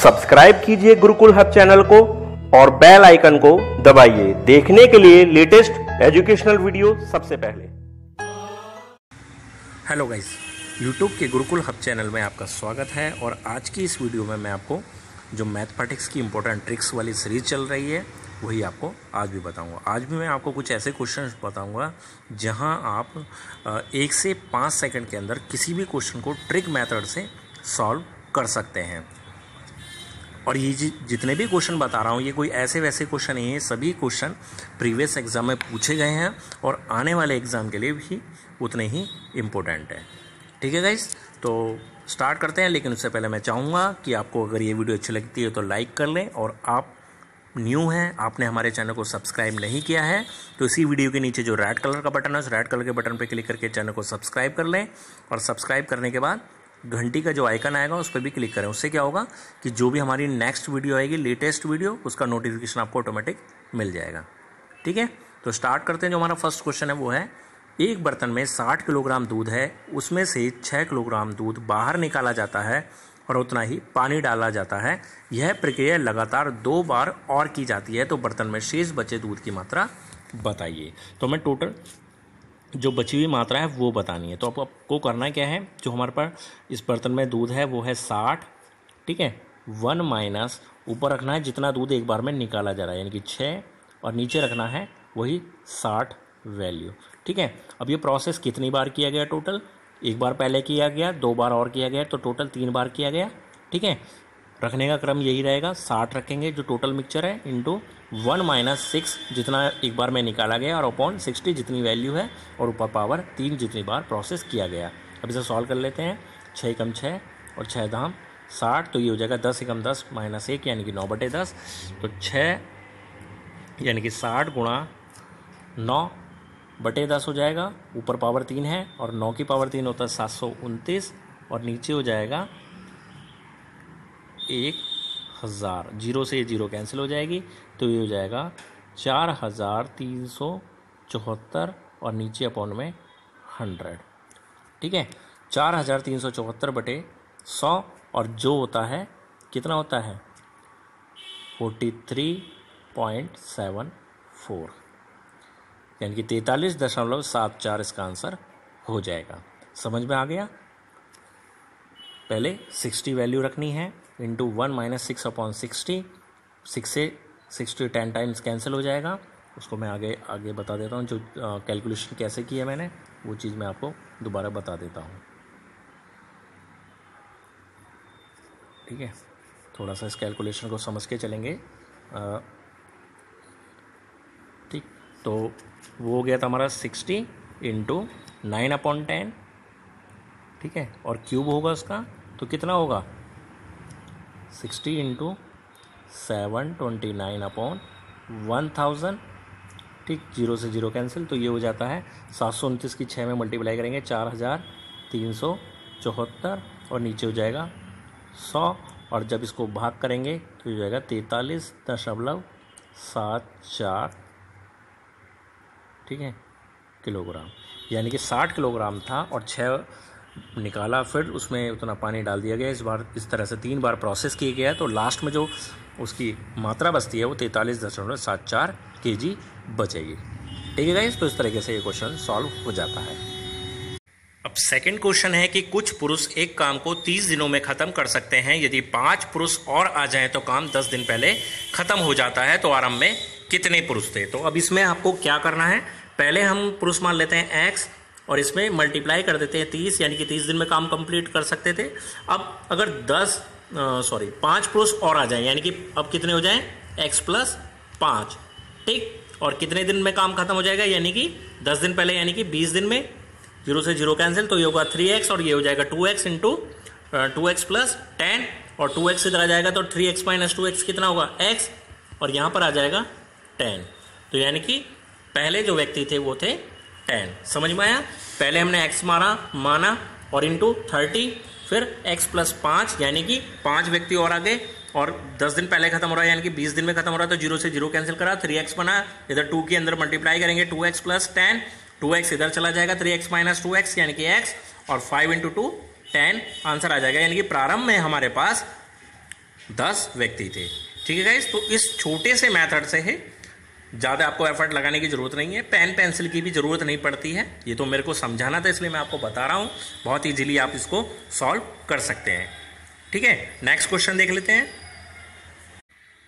Subscribe कीजिए Gurukul hub channel को और बेल आइकन को दबाइए देखने के लिए लेटेस्ट एजुकेशनल वीडियो सबसे पहले। हेलो गाइस, यूट्यूब के गुरुकुल हब चैनल में आपका स्वागत है। और आज की इस वीडियो में मैं आपको जो मैथमेटिक्स की इंपॉर्टेंट ट्रिक्स वाली सीरीज चल रही है वही आपको आज भी बताऊंगा। आज भी मैं आपको कुछ ऐसे क्वेश्चन बताऊंगा जहां आप 1 से 5 सेकंड के अंदर किसी भी क्वेश्चन को ट्रिक मेथड से सॉल्व कर सकते हैं। और ये जितने भी क्वेश्चन बता रहा हूँ ये कोई ऐसे वैसे क्वेश्चन नहीं है, सभी क्वेश्चन प्रीवियस एग्जाम में पूछे गए हैं और आने वाले एग्ज़ाम के लिए भी उतने ही इम्पोर्टेंट है। ठीक है गाइस, तो स्टार्ट करते हैं। लेकिन उससे पहले मैं चाहूँगा कि आपको अगर ये वीडियो अच्छी लगती है तो लाइक कर लें, और आप न्यू हैं, आपने हमारे चैनल को सब्सक्राइब नहीं किया है तो इसी वीडियो के नीचे जो रेड कलर का बटन है उस रेड कलर के बटन पर क्लिक करके चैनल को सब्सक्राइब कर लें। और सब्सक्राइब करने के बाद घंटी का जो आइकन आएगा उस पर भी क्लिक करें। उससे क्या होगा कि जो भी हमारी नेक्स्ट वीडियो आएगी, लेटेस्ट वीडियो, उसका नोटिफिकेशन आपको ऑटोमेटिक मिल जाएगा। ठीक है, तो स्टार्ट करते हैं। जो हमारा फर्स्ट क्वेश्चन है वो है, एक बर्तन में 60 किलोग्राम दूध है, उसमें से 6 किलोग्राम दूध बाहर निकाला जाता है और उतना ही पानी डाला जाता है। यह प्रक्रिया लगातार 2 बार और की जाती है, तो बर्तन में शेष बचे दूध की मात्रा बताइए। तो मैं टोटल जो बची हुई मात्रा है वो बतानी है। तो आपको करना क्या है, जो हमारे पास इस बर्तन में दूध है वो है 60, ठीक है, 1 माइनस ऊपर रखना है जितना दूध एक बार में निकाला जा रहा है यानी कि 6, और नीचे रखना है वही 60 वैल्यू। ठीक है, अब ये प्रोसेस कितनी बार किया गया, टोटल एक बार पहले किया गया, 2 बार और किया गया, तो टोटल 3 बार किया गया। ठीक है, रखने का क्रम यही रहेगा, 60 रखेंगे जो टोटल मिक्सचर है इंटू 1 माइनस 6 जितना एक बार में निकाला गया, और अपॉन 60 जितनी वैल्यू है, और ऊपर पावर 3 जितनी बार प्रोसेस किया गया। अब इसे सॉल्व कर लेते हैं। 6 एकम 6 और 6 दाम 60, तो ये हो जाएगा 10 एकम 10 माइनस 1 यानी कि 9/10। तो 6 यानी कि 60 गुणा 9/10 हो जाएगा। ऊपर पावर 3 है और 9 की पावर 3 होता है 729, और नीचे हो जाएगा 1000। 0 से 0 कैंसिल हो जाएगी, तो ये हो जाएगा 4374, और नीचे अपॉन में 100। ठीक है, 4374/100, और जो होता है कितना होता है 43.74 यानी कि 43.74 इसका आंसर हो जाएगा। समझ में आ गया। पहले 60 वैल्यू रखनी है इंटू 1 माइनस 6 अपॉन 60। 6 से 60 10 टाइम्स कैंसिल हो जाएगा। उसको मैं आगे बता देता हूँ। जो कैलकुलेशन कैसे की है मैंने वो चीज़ मैं आपको दोबारा बता देता हूँ। ठीक है, थोड़ा सा इस कैलकुलेशन को समझ के चलेंगे। ठीक, तो वो हो गया था हमारा 60 इंटू 9/10। ठीक है, और क्यूब होगा उसका, तो कितना होगा 60 इंटू 729/1000। ठीक, 0 से 0 कैंसिल, तो ये हो जाता है 729 की 6 में मल्टीप्लाई करेंगे 4374, और नीचे हो जाएगा 100, और जब इसको भाग करेंगे तो ये हो जाएगा 43.74। ठीक है, किलोग्राम, यानी कि 60 किलोग्राम था और 6 निकाला, फिर उसमें उतना पानी डाल दिया गया। इस बार इस तरह से 3 बार प्रोसेस किया गया, तो लास्ट में जो उसकी मात्रा बचती है वो 43.74 kg बचेगी। ठीक है गाइस, तो इस तरीके से ये क्वेश्चन सॉल्व हो जाता है। अब सेकंड क्वेश्चन है कि कुछ पुरुष एक काम को 30 दिनों में खत्म कर सकते हैं। यदि 5 पुरुष और आ जाएं तो काम 10 दिन पहले खत्म हो जाता है। तो आरंभ में कितने पुरुष थे। तो अब इसमें आपको क्या करना है, पहले हम पुरुष मान लेते हैं x, और इसमें मल्टीप्लाई कर देते हैं 30, यानी कि 30 दिन में काम कंप्लीट कर सकते थे। अब अगर 5 पुरुष और आ जाएं, यानी कि अब कितने हो जाएं x + 5। ठीक, और कितने दिन में काम खत्म हो जाएगा, यानी कि 10 दिन पहले, यानी कि 20 दिन में। 0 से 0 कैंसिल, तो ये होगा 3x, और ये हो जाएगा 2x इंटू 2x + 10, और 2x इधर आ जाएगा तो 3x - 2x कितना होगा x, और यहाँ पर आ जाएगा 10। तो यानी कि पहले जो व्यक्ति थे वो थे 10। समझ में आया। पहले हमने x माना और इंटू 30, फिर x + 5 यानी कि 5 व्यक्ति और आ गए, और 10 दिन पहले खत्म हो रहा है यानी कि 20 दिन में खत्म हो रहा है, तो 0 से 0 कैंसिल करा, 3x बना, इधर 2 के अंदर मल्टीप्लाई करेंगे 2x + 10, 2x इधर चला जाएगा, 3x - 2x यानी कि x, और 5 × 2 10 आंसर आ जाएगा। यानी कि प्रारंभ में हमारे पास 10 व्यक्ति थे। ठीक है गाइस, तो इस छोटे से मेथड से है, ज़्यादा आपको एफर्ट लगाने की ज़रूरत नहीं है, पेन पेंसिल की भी ज़रूरत नहीं पड़ती है। ये तो मेरे को समझाना था इसलिए मैं आपको बता रहा हूँ, बहुत ईजिली आप इसको सॉल्व कर सकते हैं। ठीक है, नेक्स्ट क्वेश्चन देख लेते हैं।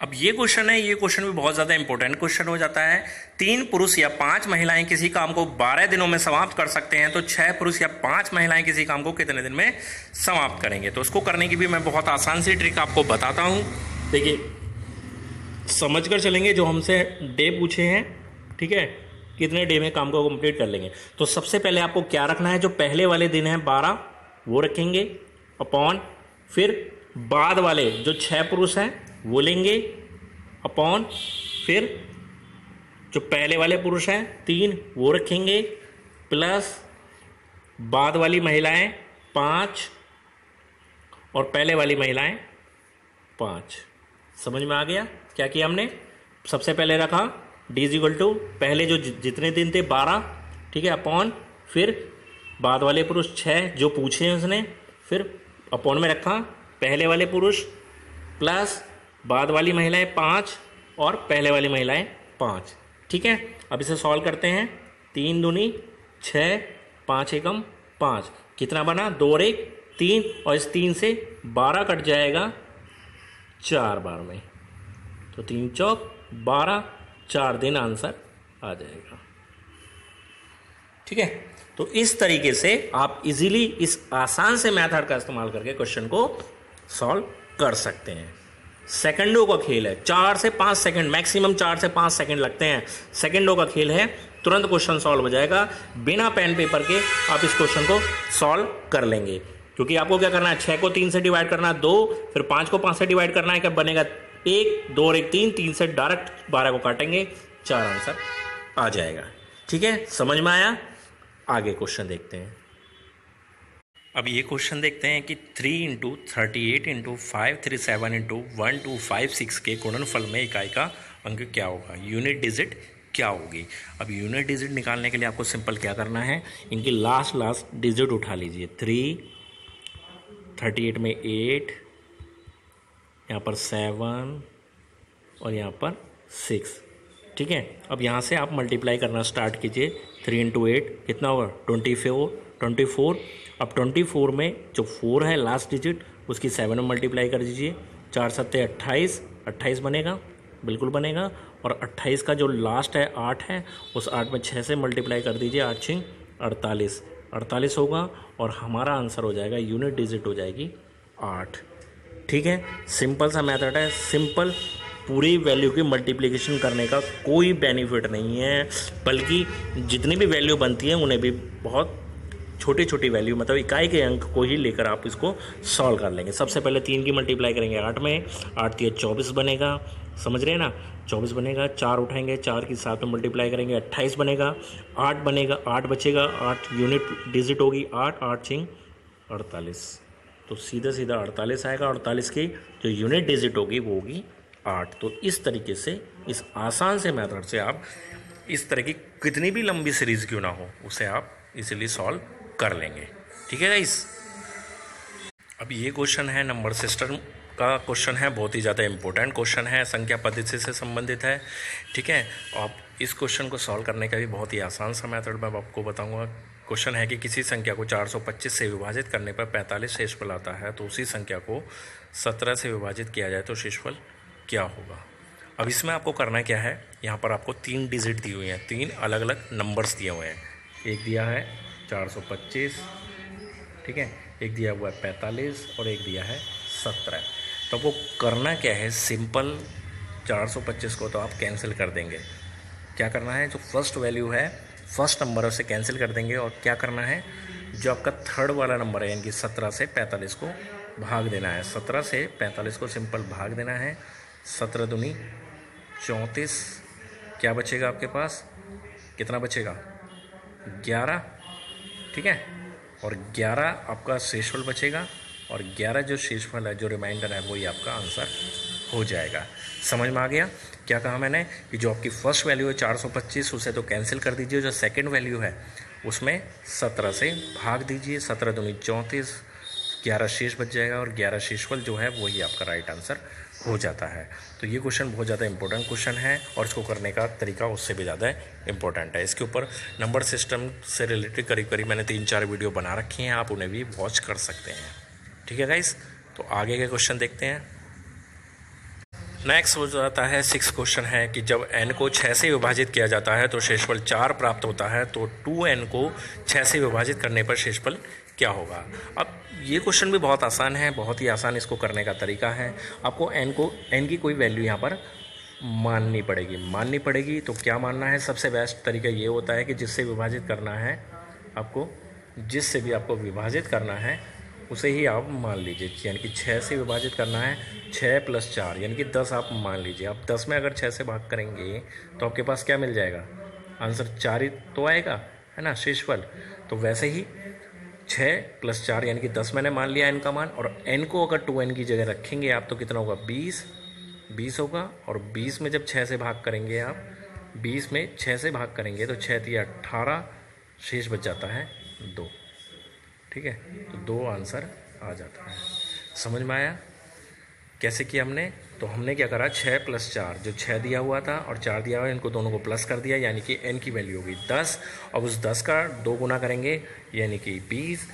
अब ये क्वेश्चन है, ये क्वेश्चन भी बहुत ज़्यादा इंपॉर्टेंट क्वेश्चन हो जाता है। 3 पुरुष या 5 महिलाएं किसी काम को 12 दिनों में समाप्त कर सकते हैं, तो 6 पुरुष या 5 महिलाएं किसी काम को कितने दिन में समाप्त करेंगे। तो उसको करने की भी मैं बहुत आसान सी ट्रिक आपको बताता हूँ। देखिए, समझ कर चलेंगे, जो हमसे डे पूछे हैं, ठीक है, कितने डे में काम को कंप्लीट कर लेंगे। तो सबसे पहले आपको क्या रखना है, जो पहले वाले दिन है 12 वो रखेंगे अपॉन, फिर बाद वाले जो 6 पुरुष हैं वो लेंगे अपॉन, फिर जो पहले वाले पुरुष हैं 3 वो रखेंगे, प्लस बाद वाली महिलाएं 5 और पहले वाली महिलाएं 5। समझ में आ गया क्या किया हमने? सबसे पहले रखा डी इज इक्वल टू पहले जो जितने दिन थे 12, ठीक है, अपॉन, फिर बाद वाले पुरुष 6 जो पूछे हैं उसने, फिर अपॉन में रखा पहले वाले पुरुष प्लस बाद वाली महिलाएं 5 और पहले वाली महिलाएं 5। ठीक है, अब इसे सॉल्व करते हैं। 3 दूनी 6, 5 एकम 5, कितना बना? 2 और 1 3, और इस 3 से 12 कट जाएगा 4 बार में, तो 3 चौक 12, 4 दिन आंसर आ जाएगा। ठीक है, तो इस तरीके से आप इजीली इस आसान से मेथड का इस्तेमाल करके क्वेश्चन को सॉल्व कर सकते हैं। सेकंडों का खेल है, 4 से 5 सेकंड, मैक्सिमम 4 से 5 सेकंड लगते हैं, सेकंडों का खेल है, तुरंत क्वेश्चन सॉल्व हो जाएगा। बिना पेन पेपर के आप इस क्वेश्चन को सॉल्व कर लेंगे, क्योंकि आपको क्या करना है, 6 को 3 से डिवाइड करना है 2, फिर 5 को 5 से डिवाइड करना है, क्या बनेगा 1, 2 और 1 3, 3 से डायरेक्ट 12 को काटेंगे, 4 आंसर आ जाएगा। ठीक है, समझ में आया? आगे क्वेश्चन देखते हैं। अब ये क्वेश्चन देखते हैं कि 3 × 38 × 537 × 1256 के गुणनफल में इकाई का अंक क्या होगा, यूनिट डिजिट क्या होगी। अब यूनिट डिजिट निकालने के लिए आपको सिंपल क्या करना है, इनकी लास्ट डिजिट उठा लीजिए। 3, 38 में 8, यहाँ पर 7 और यहाँ पर 6। ठीक है, अब यहाँ से आप मल्टीप्लाई करना स्टार्ट कीजिए। 3 × 8 कितना होगा, 24। अब 24 में जो 4 है लास्ट डिजिट, उसकी 7 में मल्टीप्लाई कर दीजिए। 4 7 28 बनेगा, बिल्कुल बनेगा। और 28 का जो लास्ट है 8 है, उस 8 में 6 से मल्टीप्लाई कर दीजिए। 8 6 48 होगा, और हमारा आंसर हो जाएगा, यूनिट डिजिट हो जाएगी 8। ठीक है, सिंपल सा मेथड है, सिंपल। पूरी वैल्यू की मल्टीप्लिकेशन करने का कोई बेनिफिट नहीं है, बल्कि जितनी भी वैल्यू बनती है उन्हें भी बहुत छोटी छोटी वैल्यू, मतलब इकाई के अंक को ही लेकर आप इसको सॉल्व कर लेंगे। सबसे पहले 3 की मल्टीप्लाई करेंगे 8 में, 8 3 24 बनेगा, समझ रहे हैं ना, 24 बनेगा। 4 उठाएंगे, 4 की 7 में मल्टीप्लाई करेंगे, 28 बनेगा। 8 बनेगा, 8 बचेगा, 8 यूनिट डिजिट होगी, 8 8 6 48, तो सीधा 48 आएगा। 48 की जो यूनिट डिजिट होगी वो होगी 8। तो इस तरीके से, इस आसान से मेथड से आप इस तरह की कितनी भी लंबी सीरीज क्यों ना हो, उसे आप इजीली सॉल्व कर लेंगे। ठीक है गाइस, अब ये क्वेश्चन है नंबर सिस्टम का क्वेश्चन है, बहुत ही ज़्यादा इंपॉर्टेंट क्वेश्चन है, संख्या पद्धति से संबंधित है। ठीक है, आप इस क्वेश्चन को सॉल्व करने का भी बहुत ही आसान सा मेथड मैं आपको बताऊंगा। क्वेश्चन है कि किसी संख्या को 425 से विभाजित करने पर 45 शेषफल आता है, तो उसी संख्या को 17 से विभाजित किया जाए तो शेषफल क्या होगा। अब इसमें आपको करना क्या है, यहाँ पर आपको 3 डिजिट दी हुई हैं, 3 अलग अलग नंबर्स दिए हुए हैं। एक दिया है 425, ठीक है, एक दिया हुआ है 45 और एक दिया है 17। तो आपको करना क्या है, सिंपल 425 को तो आप कैंसिल कर देंगे। क्या करना है, जो फर्स्ट वैल्यू है, फर्स्ट नंबर उसे कैंसिल कर देंगे, और क्या करना है, जो आपका थर्ड वाला नंबर है, यानी कि 17 से 45 को भाग देना है। 17 से 45 को सिंपल भाग देना है। 17 दूनी 34, क्या बचेगा आपके पास, कितना बचेगा 11, ठीक है, और 11 आपका शेषफल बचेगा, और 11 जो शेषफल है, जो रिमाइंडर है, वही आपका आंसर हो जाएगा। समझ में आ गया क्या कहा मैंने, कि जो आपकी फर्स्ट वैल्यू है 425, उसे तो कैंसिल कर दीजिए, जो सेकंड वैल्यू है उसमें 17 से भाग दीजिए। 17 दूनी 34, 11 शेष बच जाएगा और 11 शेषफल जो है वही आपका राइट आंसर हो जाता है। तो ये क्वेश्चन बहुत ज़्यादा इंपॉर्टेंट क्वेश्चन है और इसको करने का तरीका उससे भी ज़्यादा इंपॉर्टेंट है। इसके ऊपर नंबर सिस्टम से रिलेटेड करीब करीब मैंने 3-4 वीडियो बना रखी हैं, आप उन्हें भी वॉच कर सकते हैं। ठीक है गाइस, तो आगे के क्वेश्चन देखते हैं। नेक्स्ट हो जाता है 6 क्वेश्चन है कि जब n को 6 से विभाजित किया जाता है तो शेषफल 4 प्राप्त होता है, तो 2n को 6 से विभाजित करने पर शेषफल क्या होगा। अब ये क्वेश्चन भी बहुत आसान है, बहुत ही आसान इसको करने का तरीका है। आपको n की कोई वैल्यू यहाँ पर माननी पड़ेगी। तो क्या मानना है, सबसे बेस्ट तरीका ये होता है कि जिससे विभाजित करना है आपको, जिससे भी आपको विभाजित करना है उसे ही आप मान लीजिए। यानी कि 6 से विभाजित करना है, 6 + 4 यानी कि 10 आप मान लीजिए। आप 10 में अगर 6 से भाग करेंगे तो आपके पास क्या मिल जाएगा, आंसर 4 ही तो आएगा, है ना, शेषफल। तो वैसे ही 6 + 4 यानी कि 10 मैंने मान लिया n का मान, और n को अगर 2n की जगह रखेंगे आप तो कितना होगा, 20 होगा। और 20 में जब 6 से भाग करेंगे आप, 20 में 6 से भाग करेंगे तो 6 × 18, शेष बच जाता है 2। ठीक है, तो 2 आंसर आ जाता है। समझ में आया कैसे किया हमने। तो हमने क्या करा, 6 + 4 जो 6 दिया हुआ था और 4 दिया हुआ है, इनको दोनों को प्लस कर दिया, यानी कि n की वैल्यू होगी 10। अब उस 10 का 2 गुना करेंगे यानी कि 20,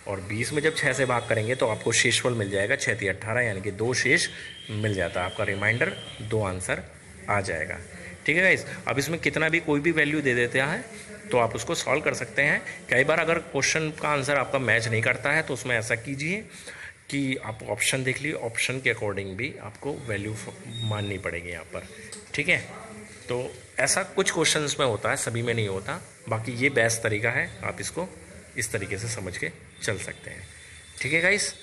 और 20 में जब 6 से भाग करेंगे तो आपको शेषफल मिल जाएगा 6 × 18 यानी कि 2 शेष मिल जाता है। आपका रिमाइंडर 2 आंसर आ जाएगा। ठीक है गाइस, अब इसमें कितना भी कोई भी वैल्यू दे देते हैं तो आप उसको सॉल्व कर सकते हैं। कई बार अगर क्वेश्चन का आंसर आपका मैच नहीं करता है तो उसमें ऐसा कीजिए कि आप ऑप्शन देख लीजिए, ऑप्शन के अकॉर्डिंग भी आपको वैल्यू माननी पड़ेगी यहाँ पर। ठीक है, तो ऐसा कुछ क्वेश्चंस में होता है, सभी में नहीं होता। बाकी ये बेस्ट तरीका है, आप इसको इस तरीके से समझ के चल सकते हैं। ठीक है गाइस,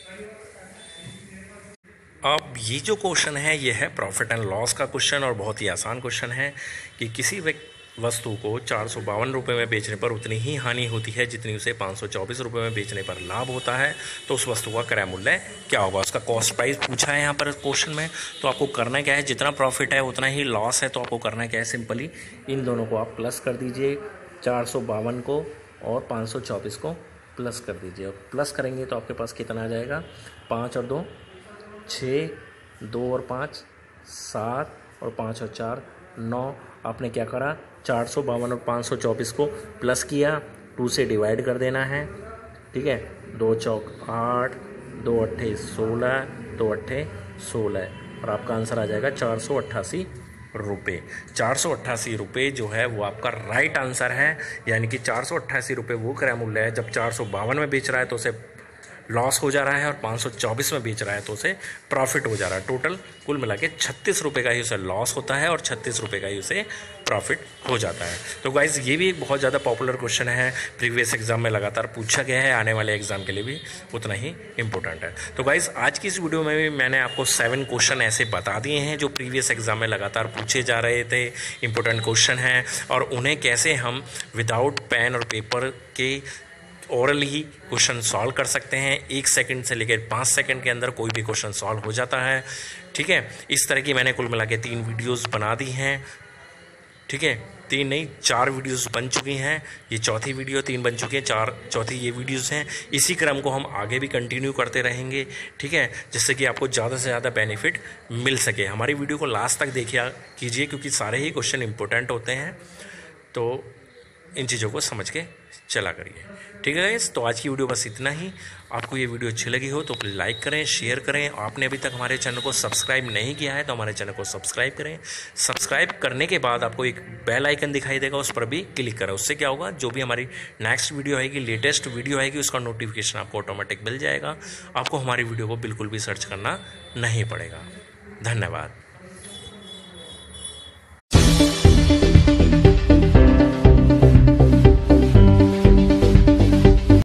अब ये जो क्वेश्चन है ये है प्रॉफिट एंड लॉस का क्वेश्चन, और बहुत ही आसान क्वेश्चन है कि किसी वस्तु को 452 रुपये में बेचने पर उतनी ही हानि होती है जितनी उसे 524 रुपये में बेचने पर लाभ होता है, तो उस वस्तु का क्रय मूल्य क्या होगा। उसका कॉस्ट प्राइस पूछा है यहाँ पर क्वेश्चन में। तो आपको करना क्या है, जितना प्रॉफिट है उतना ही लॉस है, तो आपको करना क्या है, सिंपली इन दोनों को आप प्लस कर दीजिए, 452 को और 524 को प्लस कर दीजिए। और प्लस करेंगे तो आपके पास कितना आ जाएगा, 5 और 2 6, 2 और 5 7, और 5 और 4 9। आपने क्या करा, 452 और 524 को प्लस किया, 2 से डिवाइड कर देना है। ठीक है, 2 चौक 8, 2 अट्ठे 16, 2 अट्ठे 16, और आपका आंसर आ जाएगा 488 रुपये। 488 रुपये जो है वो आपका राइट आंसर है। यानी कि 488 रुपये वो क्रय मूल्य है। जब 452 में बेच रहा है तो उसे लॉस हो जा रहा है, और 524 में बेच रहा है तो उसे प्रॉफिट हो जा रहा है। टोटल कुल मिला के 36 रुपये का ही उसे लॉस होता है और 36 रुपये का ही उसे प्रॉफिट हो जाता है। तो गाइज ये भी एक बहुत ज़्यादा पॉपुलर क्वेश्चन है, प्रीवियस एग्जाम में लगातार पूछा गया है, आने वाले एग्जाम के लिए भी उतना ही इंपॉर्टेंट है। तो गाइज आज की इस वीडियो में भी मैंने आपको 7 क्वेश्चन ऐसे बता दिए हैं जो प्रीवियस एग्जाम में लगातार पूछे जा रहे थे, इंपॉर्टेंट क्वेश्चन हैं, और उन्हें कैसे हम विदाउट पेन और पेपर के ओरल ही क्वेश्चन सॉल्व कर सकते हैं। 1 सेकंड से लेकर 5 सेकंड के अंदर कोई भी क्वेश्चन सॉल्व हो जाता है। ठीक है, इस तरह की मैंने कुल मिला के 3 वीडियोज़ बना दी हैं। ठीक है, 3 नहीं 4 वीडियोस बन चुकी हैं। ये चौथी वीडियो, 3 बन चुकी है, 4 चौथी ये वीडियोस हैं। इसी क्रम को हम आगे भी कंटिन्यू करते रहेंगे। ठीक है, जिससे कि आपको ज़्यादा से ज़्यादा बेनिफिट मिल सके। हमारी वीडियो को लास्ट तक देखिए कीजिए, क्योंकि सारे ही क्वेश्चन इंपॉर्टेंट होते हैं, तो इन चीज़ों को समझ के चला करिए। ठीक है गाइस, तो आज की वीडियो बस इतना ही। आपको ये वीडियो अच्छी लगी हो तो लाइक करें, शेयर करें। आपने अभी तक हमारे चैनल को सब्सक्राइब नहीं किया है तो हमारे चैनल को सब्सक्राइब करें। सब्सक्राइब करने के बाद आपको एक बेल आइकन दिखाई देगा, उस पर भी क्लिक करें। उससे क्या होगा, जो भी हमारी नेक्स्ट वीडियो आएगी, लेटेस्ट वीडियो आएगी, उसका नोटिफिकेशन आपको ऑटोमेटिक मिल जाएगा। आपको हमारी वीडियो को बिल्कुल भी सर्च करना नहीं पड़ेगा। धन्यवाद।